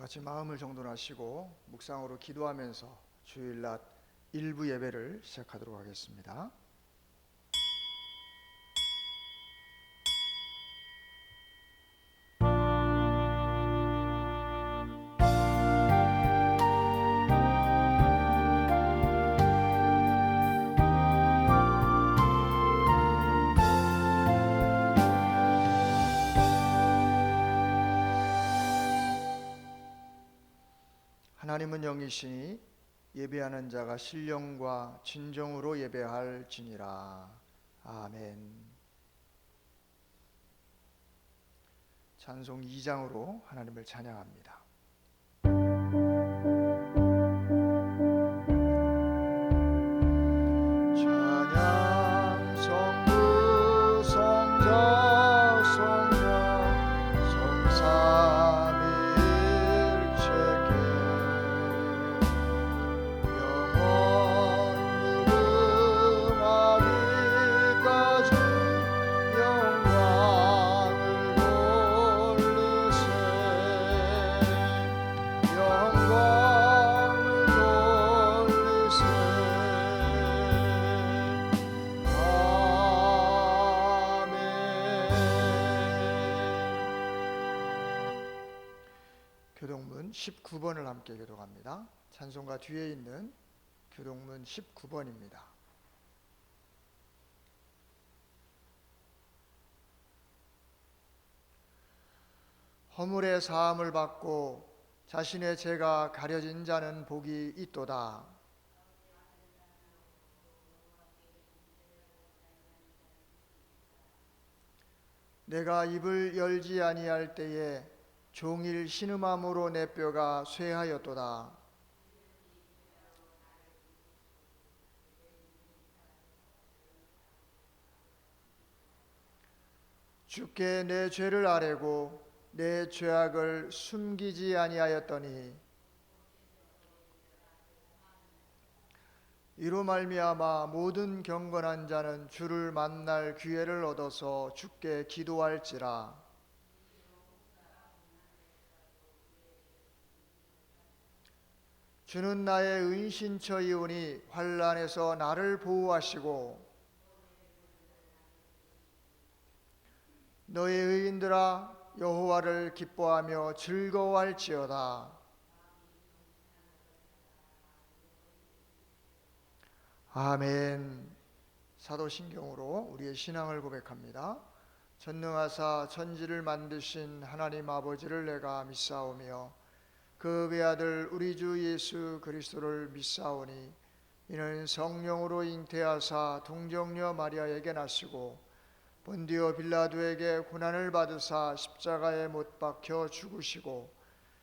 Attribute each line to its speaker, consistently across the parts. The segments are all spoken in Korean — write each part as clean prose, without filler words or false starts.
Speaker 1: 같이 마음을 정돈하시고 묵상으로 기도하면서 주일낮 일부 예배를 시작하도록 하겠습니다. 하나님은 영이시니 예배하는 자가 신령과 진정으로 예배할지니라. 아멘. 찬송 2장으로 하나님을 찬양합니다. 찬양 성부 성자 성령 성삼일체께 영원 무궁하기까지 영광을 돌리세 영광을 돌리세. 교동문 19번을 함께 교독합니다. 찬송가 뒤에 있는 교동문 19번입니다. 허물의 사함을 받고 자신의 죄가 가려진 자는 복이 있도다. 내가 입을 열지 아니할 때에 종일 신음함으로 내 뼈가 쇠하였도다. 주께 내 죄를 아뢰고 내 죄악을 숨기지 아니하였더니 이로 말미암아 모든 경건한 자는 주를 만날 기회를 얻어서 주께 기도할지라. 주는 나의 은신처이오니 환난에서 나를 보호하시고 너의 의인들아 여호와를 기뻐하며 즐거워할지어다. 아멘. 사도신경으로 우리의 신앙을 고백합니다. 전능하사 천지를 만드신 하나님 아버지를 내가 믿사오며 그 외아들 우리 주 예수 그리스도를 믿사오니 이는 성령으로 잉태하사 동정녀 마리아에게 나시고 본디오 빌라도에게 고난을 받으사 십자가에 못 박혀 죽으시고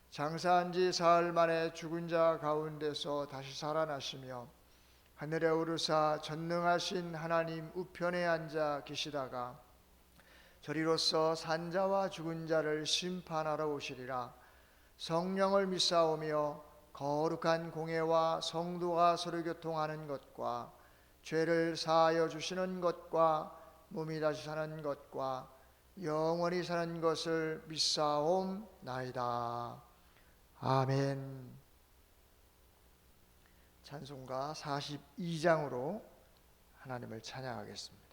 Speaker 1: 장사한 지 사흘 만에 죽은 자 가운데서 다시 살아나시며 하늘에 오르사 전능하신 하나님 우편에 앉아 계시다가 저리로서 산자와 죽은 자를 심판하러 오시리라. 성령을 믿사오며 거룩한 공예와 성도가 서로 교통하는 것과 죄를 사하여 주시는 것과 몸이 다시 사는 것과 영원히 사는 것을 믿사옵나이다. 아멘. 찬송가 42장으로 하나님을 찬양하겠습니다.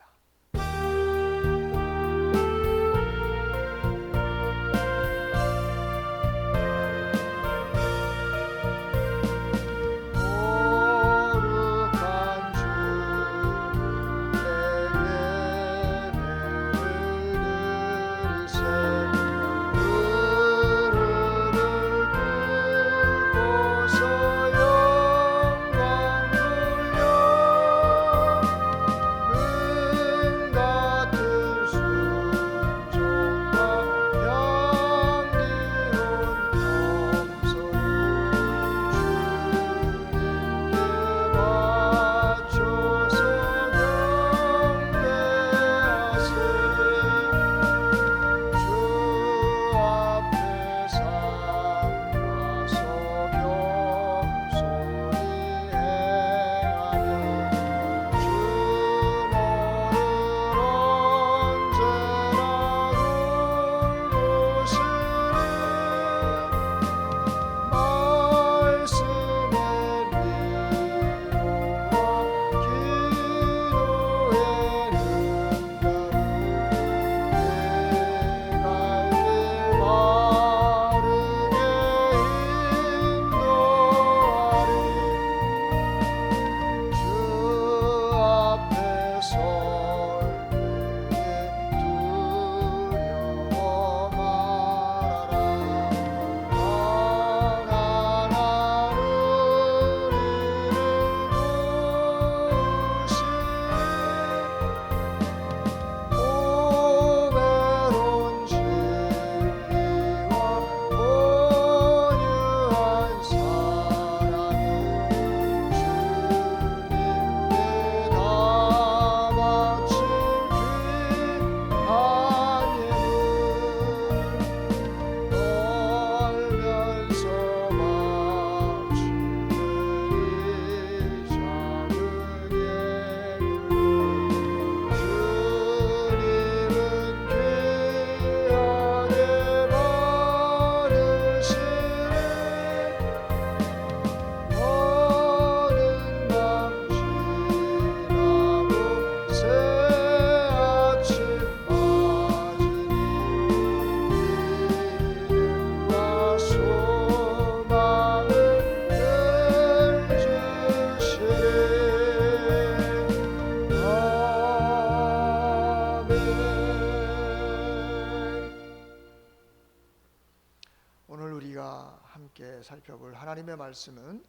Speaker 1: 함께 살펴볼 하나님의 말씀은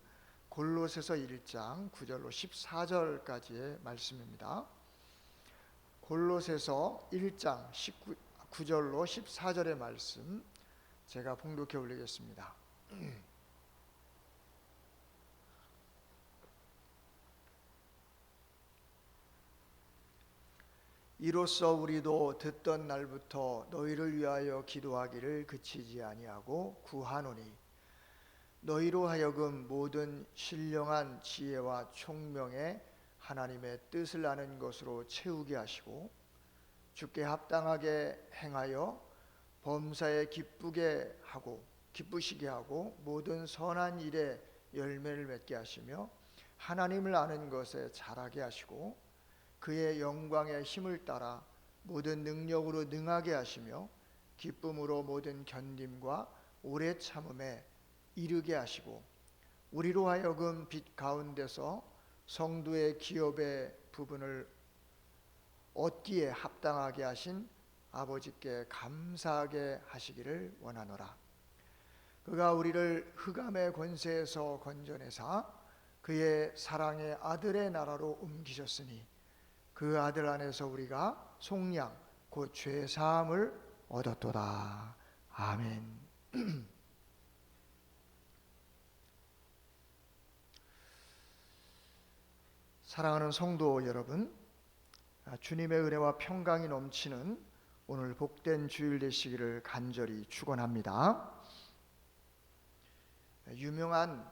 Speaker 1: 골로새서 1장 9절로 14절까지의 말씀입니다. 골로새서 1장 9절로 14절의 말씀 제가 봉독해 올리겠습니다. 이로써 우리도 듣던 날부터 너희를 위하여 기도하기를 그치지 아니하고 구하노니 너희로 하여금 모든 신령한 지혜와 총명에 하나님의 뜻을 아는 것으로 채우게 하시고 주께 합당하게 행하여 범사에 기쁘시게 하고 모든 선한 일에 열매를 맺게 하시며 하나님을 아는 것에 자라게 하시고 그의 영광의 힘을 따라 모든 능력으로 능하게 하시며 기쁨으로 모든 견딤과 오래 참음에 이르게 하시고 우리로 하여금 빛 가운데서 성도의 기업의 부분을 얻기에 합당하게 하신 아버지께 감사하게 하시기를 원하노라. 그가 우리를 흑암의 권세에서 건져내사 그의 사랑의 아들의 나라로 옮기셨으니 그 아들 안에서 우리가 속량 곧 죄사함을 얻었도다. 아멘. 사랑하는 성도 여러분, 주님의 은혜와 평강이 넘치는 오늘 복된 주일 되시기를 간절히 축원합니다. 유명한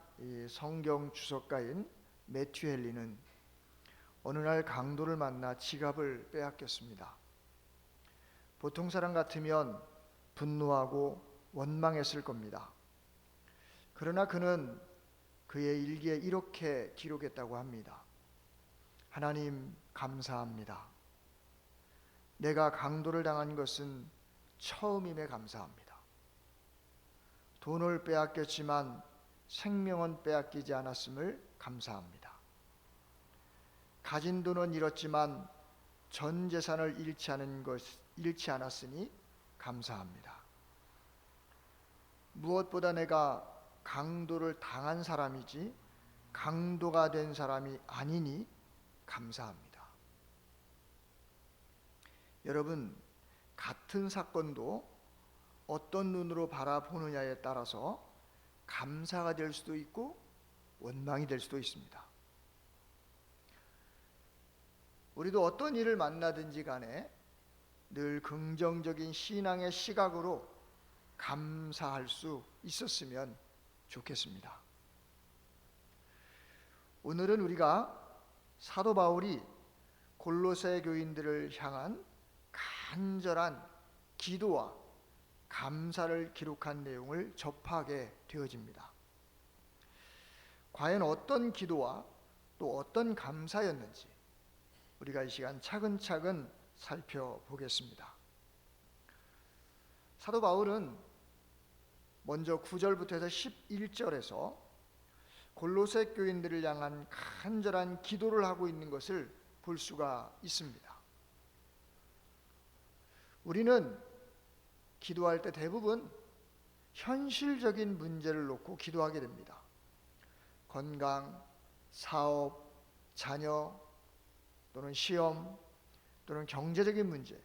Speaker 1: 성경 주석가인 매튜 헨리는 어느 날 강도를 만나 지갑을 빼앗겼습니다. 보통 사람 같으면 분노하고 원망했을 겁니다. 그러나 그는 그의 일기에 이렇게 기록했다고 합니다. 하나님 감사합니다. 내가 강도를 당한 것은 처음임에 감사합니다. 돈을 빼앗겼지만 생명은 빼앗기지 않았음을 감사합니다. 가진 돈은 잃었지만 전 재산을 잃지 않았으니 감사합니다. 무엇보다 내가 강도를 당한 사람이지 강도가 된 사람이 아니니 감사합니다. 여러분, 같은 사건도 어떤 눈으로 바라보느냐에 따라서 감사가 될 수도 있고 원망이 될 수도 있습니다. 우리도 어떤 일을 만나든지 간에 늘 긍정적인 신앙의 시각으로 감사할 수 있었으면 좋겠습니다. 오늘은 우리가 사도 바울이 골로새 교인들을 향한 간절한 기도와 감사를 기록한 내용을 접하게 되어집니다. 과연 어떤 기도와 또 어떤 감사였는지 우리가 이 시간 차근차근 살펴보겠습니다. 사도 바울은 먼저 9절부터 해서 11절에서 골로새 교인들을 향한 간절한 기도를 하고 있는 것을 볼 수가 있습니다. 우리는 기도할 때 대부분 현실적인 문제를 놓고 기도하게 됩니다. 건강, 사업, 자녀, 또는 시험, 또는 경제적인 문제.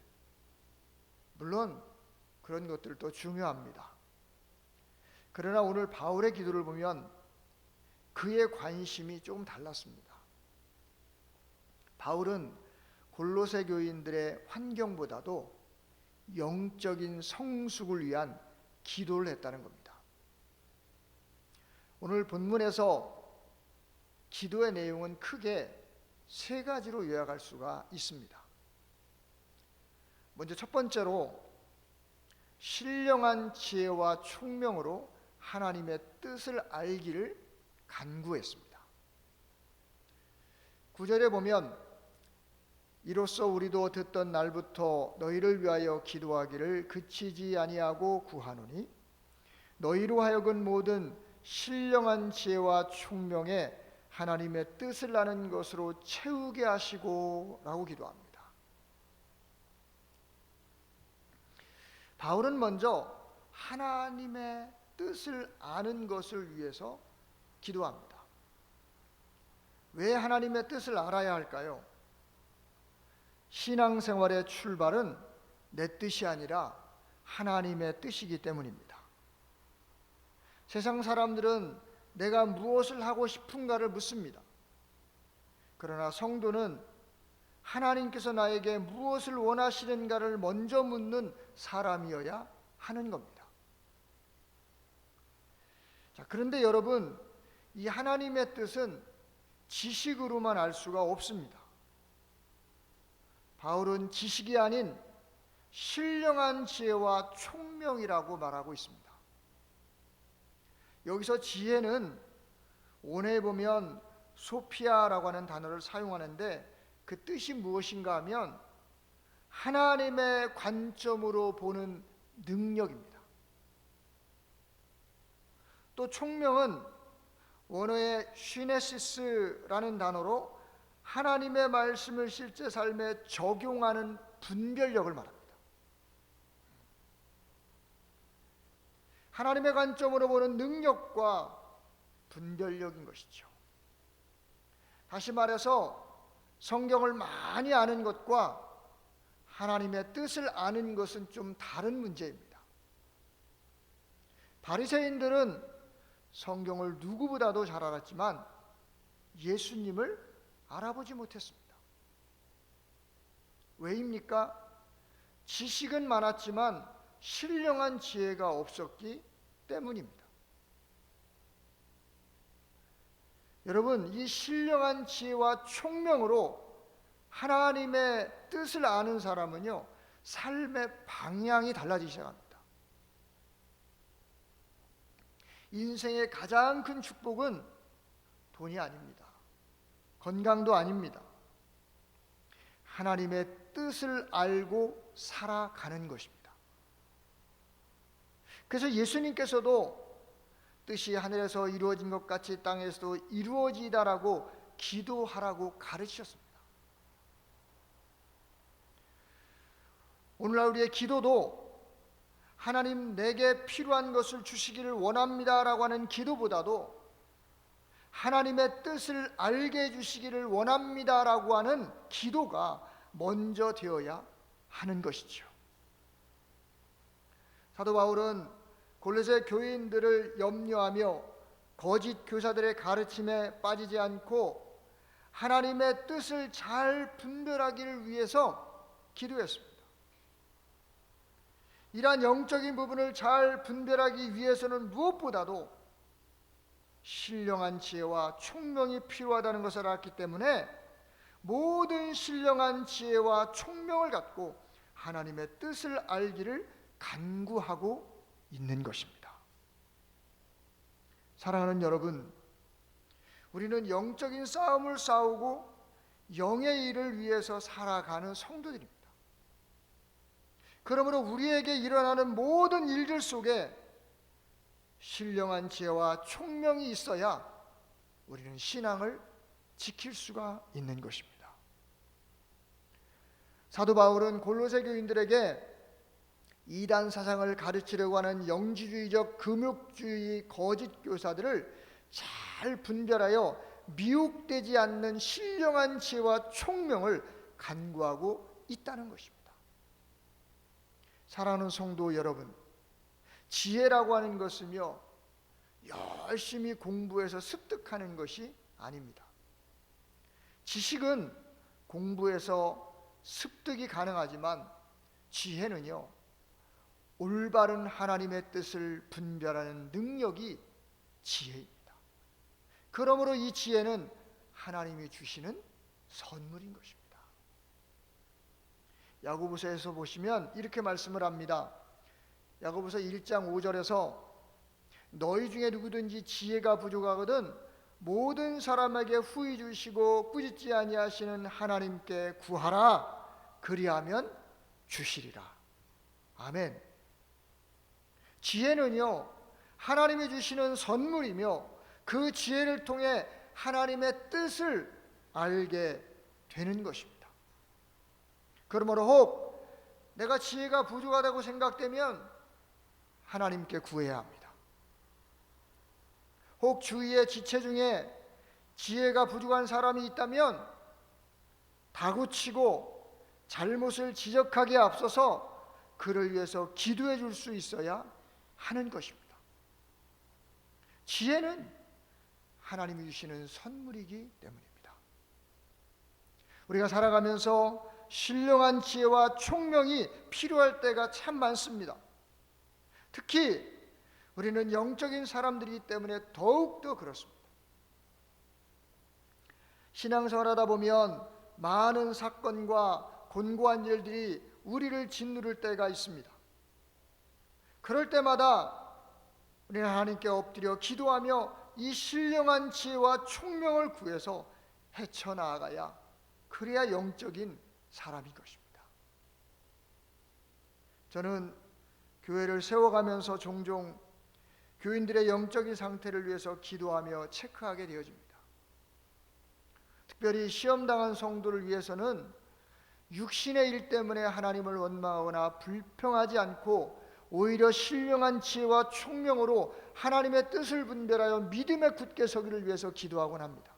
Speaker 1: 물론 그런 것들도 중요합니다. 그러나 오늘 바울의 기도를 보면 그의 관심이 조금 달랐습니다. 바울은 골로새 교인들의 환경보다도 영적인 성숙을 위한 기도를 했다는 겁니다. 오늘 본문에서 기도의 내용은 크게 세 가지로 요약할 수가 있습니다. 먼저 첫 번째로 신령한 지혜와 총명으로 하나님의 뜻을 알기를 간구했습니다. 9절에 보면 이로써 우리도 듣던 날부터 너희를 위하여 기도하기를 그치지 아니하고 구하노니 너희로 하여금 모든 신령한 지혜와 총명에 하나님의 뜻을 아는 것으로 채우게 하시고 라고 기도합니다. 바울은 먼저 하나님의 뜻을 아는 것을 위해서 기도합니다. 왜 하나님의 뜻을 알아야 할까요? 신앙생활의 출발은 내 뜻이 아니라 하나님의 뜻이기 때문입니다. 세상 사람들은 내가 무엇을 하고 싶은가를 묻습니다. 그러나 성도는 하나님께서 나에게 무엇을 원하시는가를 먼저 묻는 사람이어야 하는 겁니다. 자, 그런데 여러분, 이 하나님의 뜻은 지식으로만 알 수가 없습니다. 바울은 지식이 아닌 신령한 지혜와 총명이라고 말하고 있습니다. 여기서 지혜는 원어에 보면 소피아라고 하는 단어를 사용하는데 그 뜻이 무엇인가 하면 하나님의 관점으로 보는 능력입니다. 또 총명은 원어의 시네시스라는 단어로 하나님의 말씀을 실제 삶에 적용하는 분별력을 말합니다. 하나님의 관점으로 보는 능력과 분별력인 것이죠. 다시 말해서 성경을 많이 아는 것과 하나님의 뜻을 아는 것은 좀 다른 문제입니다. 바리새인들은 성경을 누구보다도 잘 알았지만 예수님을 알아보지 못했습니다. 왜입니까? 지식은 많았지만 신령한 지혜가 없었기 때문입니다. 여러분, 이 신령한 지혜와 총명으로 하나님의 뜻을 아는 사람은요, 삶의 방향이 달라지기 시작합니다. 인생의 가장 큰 축복은 돈이 아닙니다. 건강도 아닙니다. 하나님의 뜻을 알고 살아가는 것입니다. 그래서 예수님께서도 뜻이 하늘에서 이루어진 것 같이 땅에서도 이루어지다라고 기도하라고 가르치셨습니다. 오늘날 우리의 기도도 하나님 내게 필요한 것을 주시기를 원합니다라고 하는 기도보다도 하나님의 뜻을 알게 해주시기를 원합니다라고 하는 기도가 먼저 되어야 하는 것이죠. 사도 바울은 골로새 교인들을 염려하며 거짓 교사들의 가르침에 빠지지 않고 하나님의 뜻을 잘 분별하기를 위해서 기도했습니다. 이러한 영적인 부분을 잘 분별하기 위해서는 무엇보다도 신령한 지혜와 총명이 필요하다는 것을 알았기 때문에 모든 신령한 지혜와 총명을 갖고 하나님의 뜻을 알기를 간구하고 있는 것입니다. 사랑하는 여러분, 우리는 영적인 싸움을 싸우고 영의 일을 위해서 살아가는 성도들입니다. 그러므로 우리에게 일어나는 모든 일들 속에 신령한 지혜와 총명이 있어야 우리는 신앙을 지킬 수가 있는 것입니다. 사도 바울은 골로새 교인들에게 이단 사상을 가르치려고 하는 영지주의적 금욕주의 거짓 교사들을 잘 분별하여 미혹되지 않는 신령한 지혜와 총명을 간구하고 있다는 것입니다. 사랑하는 성도 여러분, 지혜라고 하는 것은요, 열심히 공부해서 습득하는 것이 아닙니다. 지식은 공부해서 습득이 가능하지만 지혜는요, 올바른 하나님의 뜻을 분별하는 능력이 지혜입니다. 그러므로 이 지혜는 하나님이 주시는 선물인 것입니다. 야고보서에서 보시면 이렇게 말씀을 합니다. 야고보서 1장 5절에서 너희 중에 누구든지 지혜가 부족하거든 모든 사람에게 후히 주시고 꾸짖지 아니하시는 하나님께 구하라. 그리하면 주시리라. 아멘. 지혜는요, 하나님이 주시는 선물이며 그 지혜를 통해 하나님의 뜻을 알게 되는 것입니다. 그러므로 혹 내가 지혜가 부족하다고 생각되면 하나님께 구해야 합니다. 혹 주위의 지체 중에 지혜가 부족한 사람이 있다면 다그치고 잘못을 지적하기에 앞서서 그를 위해서 기도해 줄 수 있어야 하는 것입니다. 지혜는 하나님이 주시는 선물이기 때문입니다. 우리가 살아가면서 신령한 지혜와 총명이 필요할 때가 참 많습니다. 특히 우리는 영적인 사람들이기 때문에 더욱더 그렇습니다. 신앙생활하다 보면 많은 사건과 곤고한 일들이 우리를 짓누를 때가 있습니다. 그럴 때마다 우리는 하나님께 엎드려 기도하며 이 신령한 지혜와 총명을 구해서 헤쳐나가야 그래야 영적인 사람인 것입니다. 저는 교회를 세워가면서 종종 교인들의 영적인 상태를 위해서 기도하며 체크하게 되어집니다. 특별히 시험당한 성도를 위해서는 육신의 일 때문에 하나님을 원망하거나 불평하지 않고 오히려 신령한 지혜와 총명으로 하나님의 뜻을 분별하여 믿음에 굳게 서기를 위해서 기도하곤 합니다.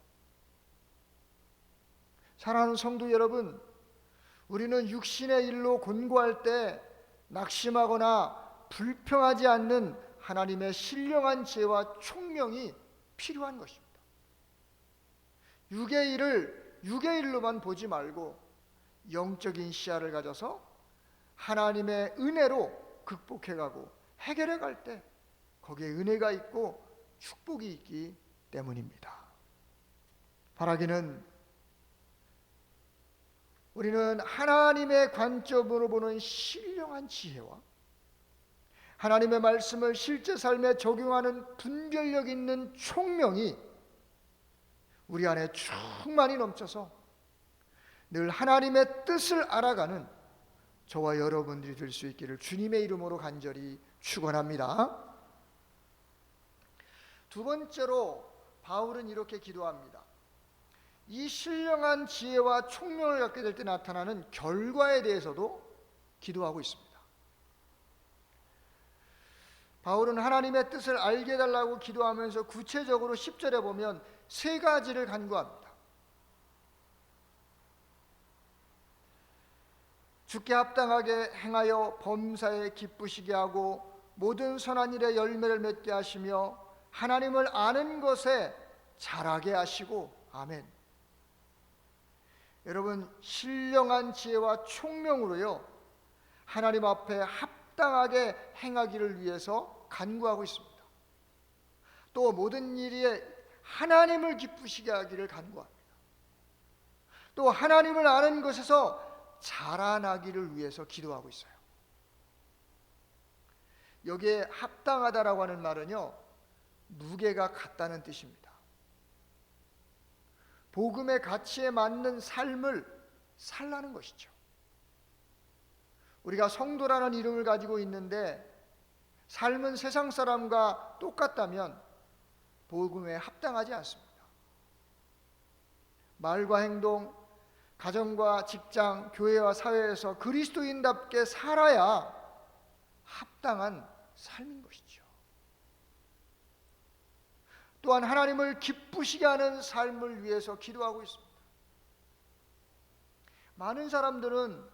Speaker 1: 사랑하는 성도 여러분, 우리는 육신의 일로 곤고할 때 낙심하거나 불평하지 않는 하나님의 신령한 지혜와 총명이 필요한 것입니다. 육의 일을 육의 일로만 보지 말고 영적인 시야를 가져서 하나님의 은혜로 극복해가고 해결해갈 때 거기에 은혜가 있고 축복이 있기 때문입니다. 바라기는 우리는 하나님의 관점으로 보는 신령한 지혜와 하나님의 말씀을 실제 삶에 적용하는 분별력 있는 총명이 우리 안에 충만히 넘쳐서 늘 하나님의 뜻을 알아가는 저와 여러분들이 될 수 있기를 주님의 이름으로 간절히 축원합니다. 두 번째로 바울은 이렇게 기도합니다. 이 신령한 지혜와 총명을 갖게 될 때 나타나는 결과에 대해서도 기도하고 있습니다. 바울은 하나님의 뜻을 알게 해달라고 기도하면서 구체적으로 10절에 보면 세 가지를 간구합니다. 주께 합당하게 행하여 범사에 기쁘시게 하고 모든 선한 일에 열매를 맺게 하시며 하나님을 아는 것에 자라게 하시고 아멘. 여러분, 신령한 지혜와 총명으로요 하나님 앞에 합당하게 행하기를 위해서 간구하고 있습니다. 또 모든 일에 하나님을 기쁘시게 하기를 간구합니다. 또 하나님을 아는 것에서 자라나기를 위해서 기도하고 있어요. 여기에 합당하다라고 하는 말은요 무게가 같다는 뜻입니다. 복음의 가치에 맞는 삶을 살라는 것이죠. 우리가 성도라는 이름을 가지고 있는데 삶은 세상 사람과 똑같다면 복음에 합당하지 않습니다. 말과 행동, 가정과 직장, 교회와 사회에서 그리스도인답게 살아야 합당한 삶인 것이죠. 또한 하나님을 기쁘시게 하는 삶을 위해서 기도하고 있습니다. 많은 사람들은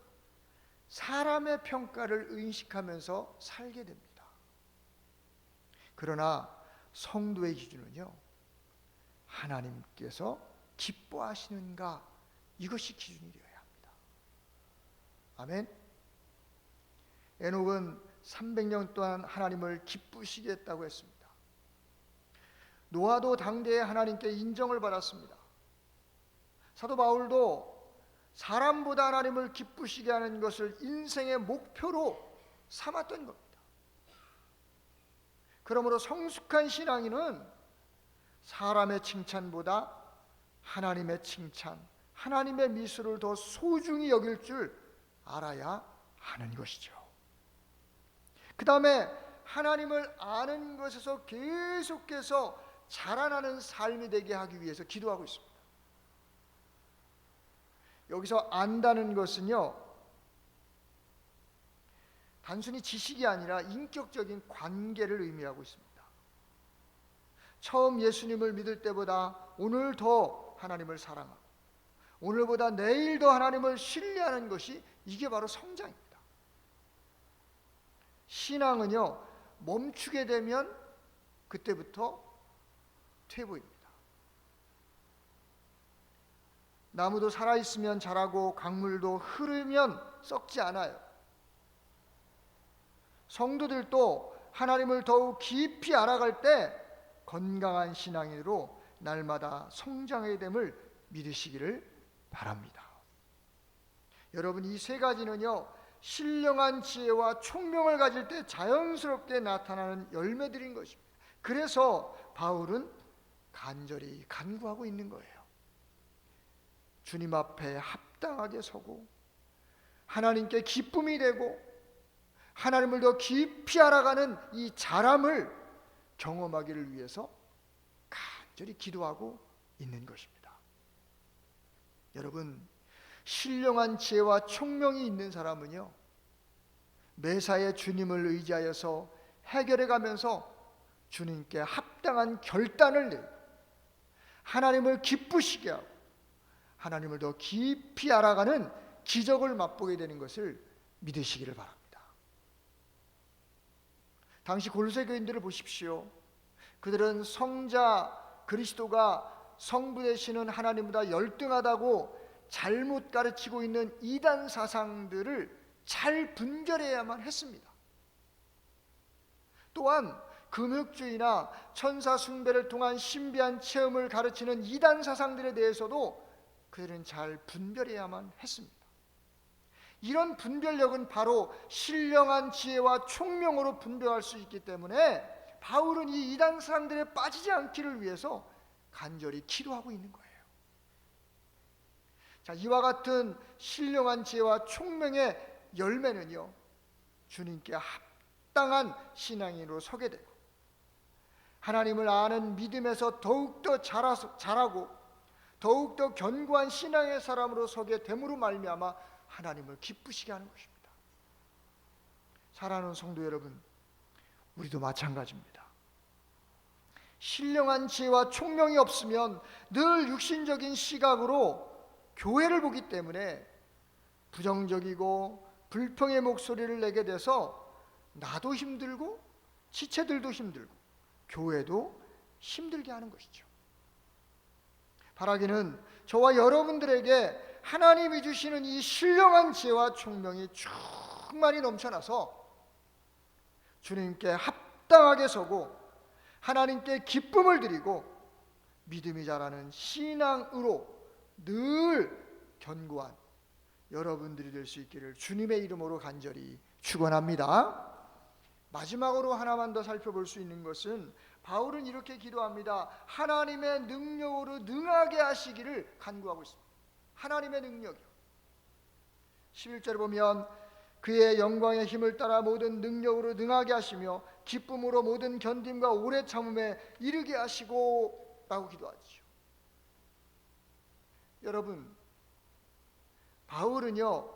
Speaker 1: 사람의 평가를 의식하면서 살게 됩니다. 그러나 성도의 기준은요 하나님께서 기뻐하시는가, 이것이 기준이 되어야 합니다. 아멘. 에녹은 300년 동안 하나님을 기쁘시게 했다고 했습니다. 노아도 당대에 하나님께 인정을 받았습니다. 사도 바울도 사람보다 하나님을 기쁘시게 하는 것을 인생의 목표로 삼았던 겁니다. 그러므로 성숙한 신앙인은 사람의 칭찬보다 하나님의 칭찬, 하나님의 미술을 더 소중히 여길 줄 알아야 하는 것이죠. 그 다음에 하나님을 아는 것에서 계속해서 자라나는 삶이 되게 하기 위해서 기도하고 있습니다. 여기서 안다는 것은요 단순히 지식이 아니라 인격적인 관계를 의미하고 있습니다. 처음 예수님을 믿을 때보다 오늘 더 하나님을 사랑하고 오늘보다 내일 더 하나님을 신뢰하는 것이 이게 바로 성장입니다. 신앙은요, 멈추게 되면 그때부터 퇴보입니다. 나무도 살아있으면 자라고 강물도 흐르면 썩지 않아요. 성도들도 하나님을 더욱 깊이 알아갈 때 건강한 신앙인으로 날마다 성장해야 됨을 믿으시기를 바랍니다. 여러분, 이 세 가지는요, 신령한 지혜와 총명을 가질 때 자연스럽게 나타나는 열매들인 것입니다. 그래서 바울은 간절히 간구하고 있는 거예요. 주님 앞에 합당하게 서고 하나님께 기쁨이 되고 하나님을 더 깊이 알아가는 이 자람을 경험하기를 위해서 간절히 기도하고 있는 것입니다. 여러분, 신령한 지혜와 총명이 있는 사람은요, 매사에 주님을 의지하여서 해결해 가면서 주님께 합당한 결단을 내고 하나님을 기쁘시게 하고 하나님을 더 깊이 알아가는 기적을 맛보게 되는 것을 믿으시기를 바랍니다. 당시 골로새 교인들을 보십시오. 그들은 성자 그리스도가 성부 되시는 하나님보다 열등하다고 잘못 가르치고 있는 이단 사상들을 잘 분별해야만 했습니다. 또한 금욕주의나 천사 숭배를 통한 신비한 체험을 가르치는 이단 사상들에 대해서도 그들은 잘 분별해야만 했습니다. 이런 분별력은 바로 신령한 지혜와 총명으로 분별할 수 있기 때문에 바울은 이 이단 사상들에 빠지지 않기를 위해서 간절히 기도하고 있는 거예요. 자, 이와 같은 신령한 지혜와 총명의 열매는요, 주님께 합당한 신앙인으로 서게 되고 하나님을 아는 믿음에서 더욱더 자라고 더욱더 견고한 신앙의 사람으로 서게 됨으로 말미암아 하나님을 기쁘시게 하는 것입니다. 사랑하는 성도 여러분, 우리도 마찬가지입니다. 신령한 지혜와 총명이 없으면 늘 육신적인 시각으로 교회를 보기 때문에 부정적이고 불평의 목소리를 내게 돼서 나도 힘들고 지체들도 힘들고 교회도 힘들게 하는 것이죠. 바라기는 저와 여러분들에게 하나님이 주시는 이 신령한 지혜와 총명이 충만히 넘쳐나서 주님께 합당하게 서고 하나님께 기쁨을 드리고 믿음이 자라는 신앙으로 늘 견고한 여러분들이 될 수 있기를 주님의 이름으로 간절히 축원합니다. 마지막으로 하나만 더 살펴볼 수 있는 것은 바울은 이렇게 기도합니다. 하나님의 능력으로 능하게 하시기를 간구하고 있습니다. 하나님의 능력이요. 11절에 보면 그의 영광의 힘을 따라 모든 능력으로 능하게 하시며 기쁨으로 모든 견딤과 오래 참음에 이르게 하시고 라고 기도하죠. 여러분, 바울은요,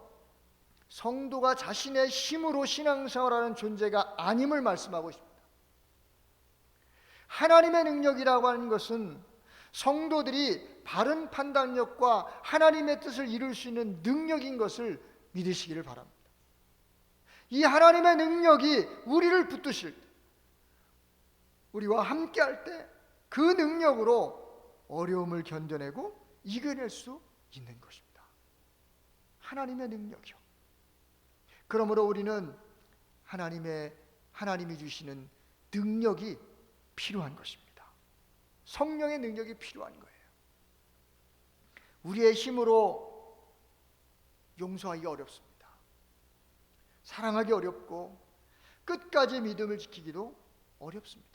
Speaker 1: 성도가 자신의 힘으로 신앙생활하는 존재가 아님을 말씀하고 있습니다. 하나님의 능력이라고 하는 것은 성도들이 바른 판단력과 하나님의 뜻을 이룰 수 있는 능력인 것을 믿으시기를 바랍니다. 이 하나님의 능력이 우리를 붙드실 때, 우리와 함께할 때 그 능력으로 어려움을 견뎌내고 이겨낼 수 있는 것입니다. 하나님의 능력이요. 그러므로 우리는 하나님이 주시는 능력이 필요한 것입니다. 성령의 능력이 필요한 거예요. 우리의 힘으로 용서하기 어렵습니다. 사랑하기 어렵고 끝까지 믿음을 지키기도 어렵습니다.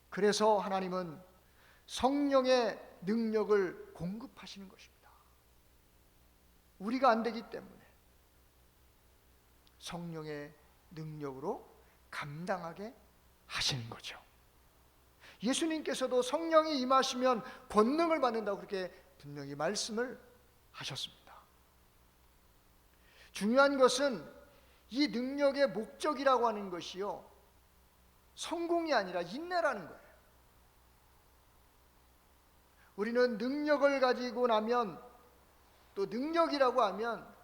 Speaker 1: 그래서 하나님은 성령의 능력을 공급하시는 것입니다. 우리가 안 되기 때문에 성령의 능력으로 감당하게 하시는 거죠. 예수님께서도 성령이 임하시면 권능을 받는다고 그렇게 분명히 말씀을 하셨습니다. 중요한 것은 이 능력의 목적이라고 하는 것이요, 성공이 아니라 인내라는 거예요. 우리는 능력을 가지고 나면, 또 능력이라고 하면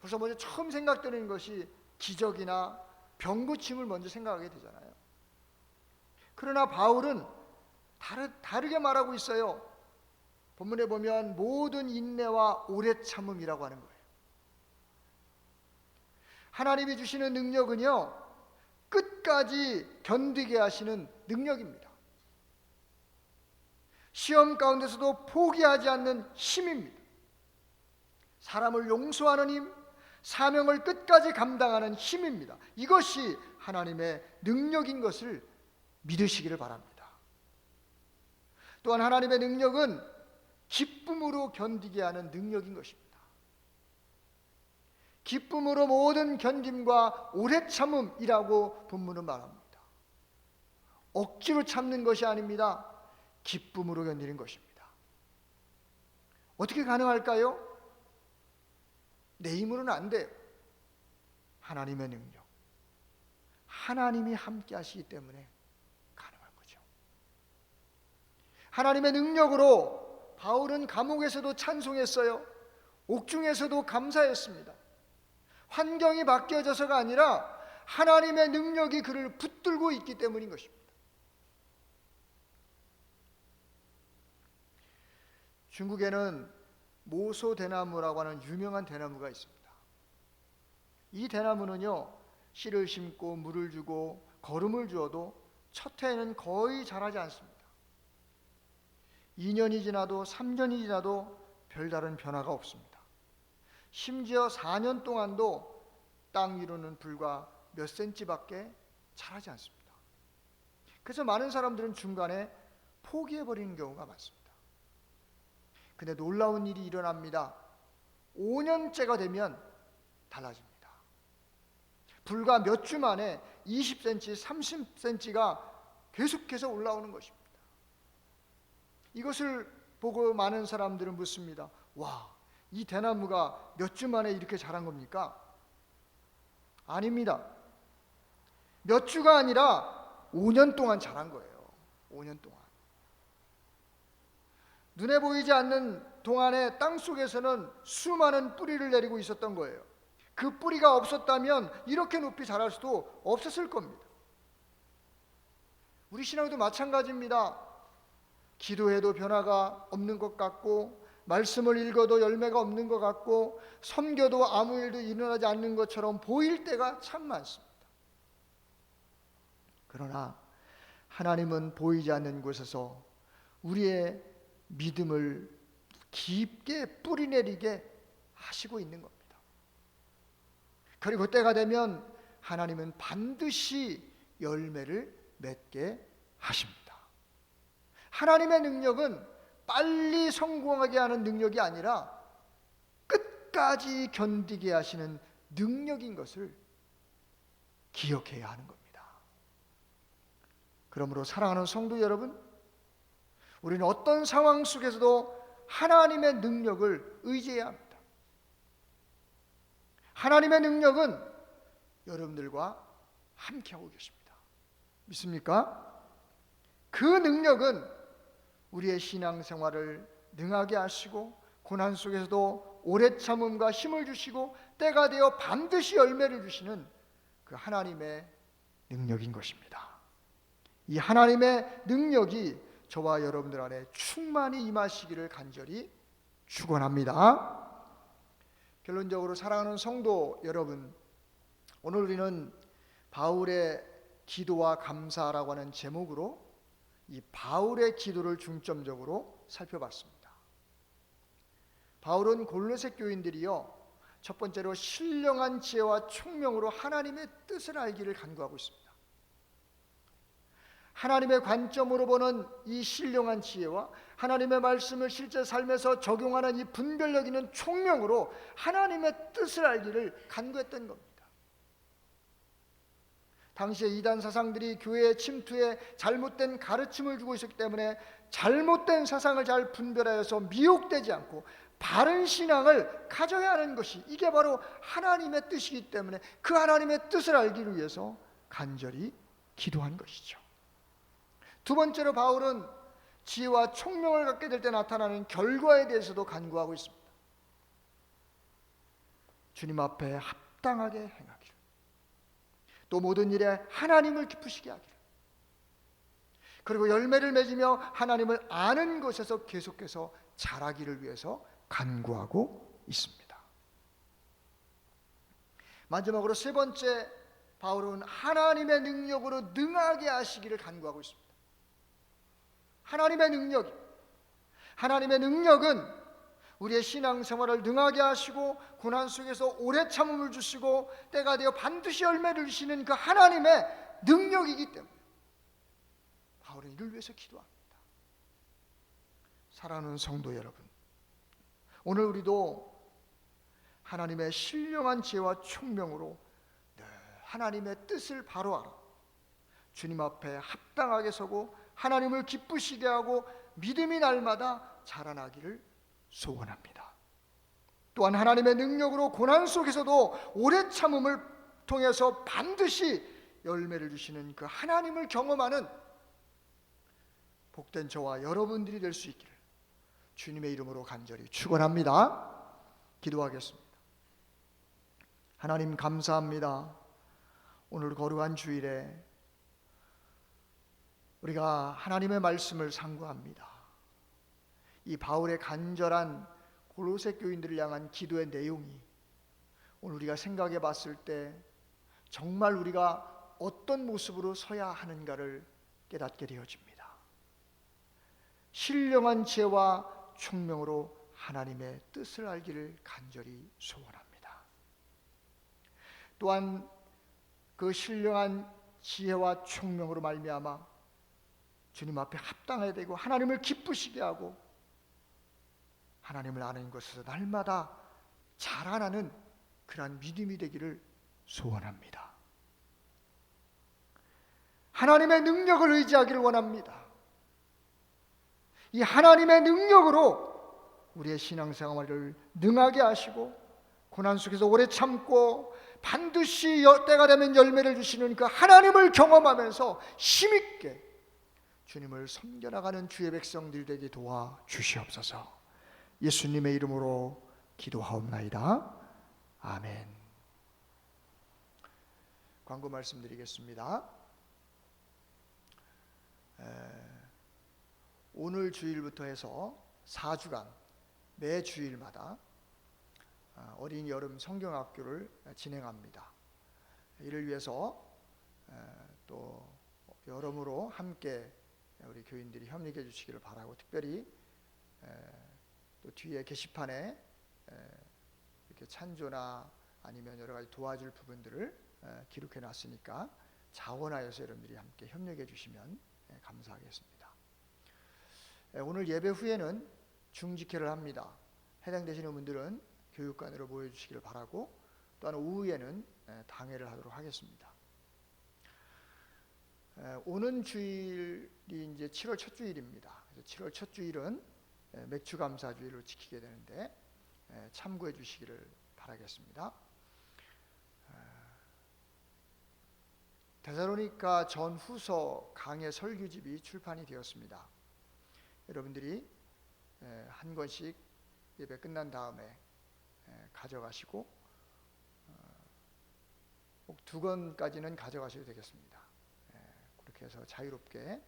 Speaker 1: 벌써 먼저 처음 생각되는 것이 기적이나 병고침을 먼저 생각하게 되잖아요. 그러나 바울은 다르게 말하고 있어요. 본문에 보면 모든 인내와 오래 참음이라고 하는 거예요. 하나님이 주시는 능력은요, 끝까지 견디게 하시는 능력입니다. 시험 가운데서도 포기하지 않는 힘입니다. 사람을 용서하는 힘, 사명을 끝까지 감당하는 힘입니다. 이것이 하나님의 능력인 것을 믿으시기를 바랍니다. 또한 하나님의 능력은 기쁨으로 견디게 하는 능력인 것입니다. 기쁨으로 모든 견딤과 오래 참음이라고 본문은 말합니다. 억지로 참는 것이 아닙니다. 기쁨으로 견디는 것입니다. 어떻게 가능할까요? 내 힘으로는 안 돼요. 하나님의 능력, 하나님이 함께 하시기 때문에 가능한 거죠. 하나님의 능력으로 바울은 감옥에서도 찬송했어요. 옥중에서도 감사했습니다. 환경이 바뀌어져서가 아니라 하나님의 능력이 그를 붙들고 있기 때문인 것입니다. 중국에는 모소 대나무라고 하는 유명한 대나무가 있습니다. 이 대나무는요, 씨를 심고 물을 주고 거름을 주어도 첫 해에는 거의 자라지 않습니다. 2년이 지나도 3년이 지나도 별다른 변화가 없습니다. 심지어 4년 동안도 땅 위로는 불과 몇 센치밖에 자라지 않습니다. 그래서 많은 사람들은 중간에 포기해버리는 경우가 많습니다. 근데 놀라운 일이 일어납니다. 5년째가 되면 달라집니다. 불과 몇 주 만에 20cm, 30cm가 계속해서 올라오는 것입니다. 이것을 보고 많은 사람들은 묻습니다. 와, 이 대나무가 몇 주 만에 이렇게 자란 겁니까? 아닙니다. 몇 주가 아니라 5년 동안 자란 거예요. 5년 동안. 눈에 보이지 않는 동안에 땅속에서는 수많은 뿌리를 내리고 있었던 거예요. 그 뿌리가 없었다면 이렇게 높이 자랄 수도 없었을 겁니다. 우리 신앙도 마찬가지입니다. 기도해도 변화가 없는 것 같고, 말씀을 읽어도 열매가 없는 것 같고, 섬겨도 아무 일도 일어나지 않는 것처럼 보일 때가 참 많습니다. 그러나 하나님은 보이지 않는 곳에서 우리의 믿음을 깊게 뿌리내리게 하시고 있는 겁니다. 그리고 때가 되면 하나님은 반드시 열매를 맺게 하십니다. 하나님의 능력은 빨리 성공하게 하는 능력이 아니라 끝까지 견디게 하시는 능력인 것을 기억해야 하는 겁니다. 그러므로 사랑하는 성도 여러분, 우리는 어떤 상황 속에서도 하나님의 능력을 의지해야 합니다. 하나님의 능력은 여러분들과 함께하고 계십니다. 믿습니까? 그 능력은 우리의 신앙생활을 능하게 하시고, 고난 속에서도 오래 참음과 힘을 주시고, 때가 되어 반드시 열매를 주시는 그 하나님의 능력인 것입니다. 이 하나님의 능력이 저와 여러분들 안에 충만히 임하시기를 간절히 축원합니다. 결론적으로 사랑하는 성도 여러분, 오늘 우리는 바울의 기도와 감사라고 하는 제목으로 이 바울의 기도를 중점적으로 살펴봤습니다. 바울은 골로새 교인들이요, 첫 번째로 신령한 지혜와 총명으로 하나님의 뜻을 알기를 간구하고 있습니다. 하나님의 관점으로 보는 이 신령한 지혜와 하나님의 말씀을 실제 삶에서 적용하는 이 분별력 있는 총명으로 하나님의 뜻을 알기를 간구했던 겁니다. 당시에 이단 사상들이 교회의 침투에 잘못된 가르침을 주고 있었기 때문에 잘못된 사상을 잘 분별하여서 미혹되지 않고 바른 신앙을 가져야 하는 것이, 이게 바로 하나님의 뜻이기 때문에 그 하나님의 뜻을 알기 위해서 간절히 기도한 것이죠. 두 번째로 바울은 지혜와 총명을 갖게 될 때 나타나는 결과에 대해서도 간구하고 있습니다. 주님 앞에 합당하게 행하기를, 또 모든 일에 하나님을 기쁘시게 하기를, 그리고 열매를 맺으며 하나님을 아는 것에서 계속해서 자라기를 위해서 간구하고 있습니다. 마지막으로 세 번째, 바울은 하나님의 능력으로 능하게 하시기를 간구하고 있습니다. 하나님의 능력은 우리의 신앙생활을 능하게 하시고 고난 속에서 오래 참음을 주시고 때가 되어 반드시 열매를 주시는 그 하나님의 능력이기 때문에 바울은 이를 위해서 기도합니다. 사랑하는 성도 여러분, 오늘 우리도 하나님의 신령한 지혜와 총명으로 늘 하나님의 뜻을 바로 알아 주님 앞에 합당하게 서고 하나님을 기쁘시게 하고 믿음이 날마다 자라나기를 소원합니다. 또한 하나님의 능력으로 고난 속에서도 오래 참음을 통해서 반드시 열매를 주시는 그 하나님을 경험하는 복된 저와 여러분들이 될 수 있기를 주님의 이름으로 간절히 축원합니다. 기도하겠습니다. 하나님 감사합니다. 오늘 거룩한 주일에 우리가 하나님의 말씀을 상고합니다. 이 바울의 간절한 골로새 교인들을 향한 기도의 내용이 오늘 우리가 생각해 봤을 때 정말 우리가 어떤 모습으로 서야 하는가를 깨닫게 되어집니다. 신령한 지혜와 총명으로 하나님의 뜻을 알기를 간절히 소원합니다. 또한 그 신령한 지혜와 총명으로 말미암아 주님 앞에 합당해야 되고 하나님을 기쁘시게 하고 하나님을 아는 것에서 날마다 자라나는 그러한 믿음이 되기를 소원합니다. 하나님의 능력을 의지하기를 원합니다. 이 하나님의 능력으로 우리의 신앙생활을 능하게 하시고 고난 속에서 오래 참고 반드시 때가 되면 열매를 주시는 그 하나님을 경험하면서 힘있게 주님을 섬겨나가는 주의 백성들 되게 도와주시옵소서. 예수님의 이름으로 기도하옵나이다. 아멘. 광고 말씀드리겠습니다. 오늘 주일부터 해서 4주간 매 주일마다 어린 여름 성경학교를 진행합니다. 이를 위해서 또 여러모로 함께 우리 교인들이 협력해 주시기를 바라고, 특별히 또 뒤에 게시판에 이렇게 찬조나 아니면 여러 가지 도와줄 부분들을 기록해 놨으니까 자원하여서 여러분들이 함께 협력해 주시면 감사하겠습니다. 오늘 예배 후에는 중직회를 합니다. 해당되시는 분들은 교육관으로 모여주시기를 바라고, 또한 오후에는 당회를 하도록 하겠습니다. 오는 주일이 이제 7월 첫 주일입니다. 그래서 7월 첫 주일은 맥주감사주일로 지키게 되는데 참고해 주시기를 바라겠습니다. 데살로니가 전후서 강해 설교집이 출판이 되었습니다. 여러분들이 한 권씩 예배 끝난 다음에 가져가시고 꼭 2권까지는 가져가셔도 되겠습니다. 그렇게 해서 자유롭게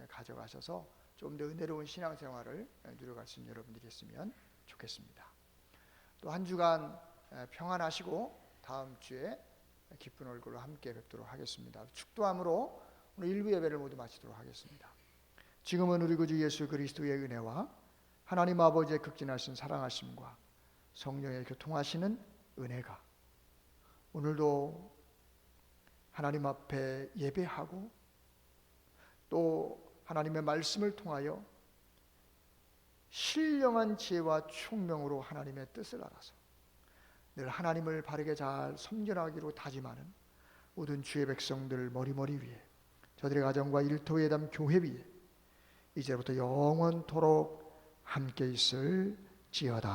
Speaker 1: 가져가셔서 좀 더 은혜로운 신앙생활을 누려갈 수 있는 여러분들이 있으면 좋겠습니다. 또 한 주간 평안하시고 다음 주에 기쁜 얼굴로 함께 뵙도록 하겠습니다. 축도함으로 오늘 일부 예배를 모두 마치도록 하겠습니다. 지금은 우리 구주 예수 그리스도의 은혜와 하나님 아버지의 극진하신 사랑하심과 성령의 교통하시는 은혜가 오늘도 하나님 앞에 예배하고 또 하나님의 말씀을 통하여 신령한 지혜와 총명으로 하나님의 뜻을 알아서 늘 하나님을 바르게 잘 섬겨나가기로 다짐하는 모든 주의 백성들 머리머리 위에, 저들의 가정과 일토예담 교회 위에 이제부터 영원토록 함께 있을지어다.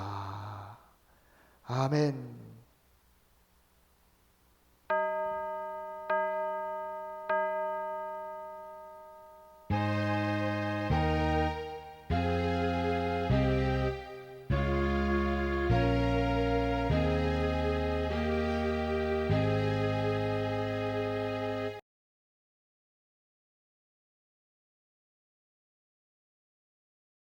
Speaker 1: 아멘.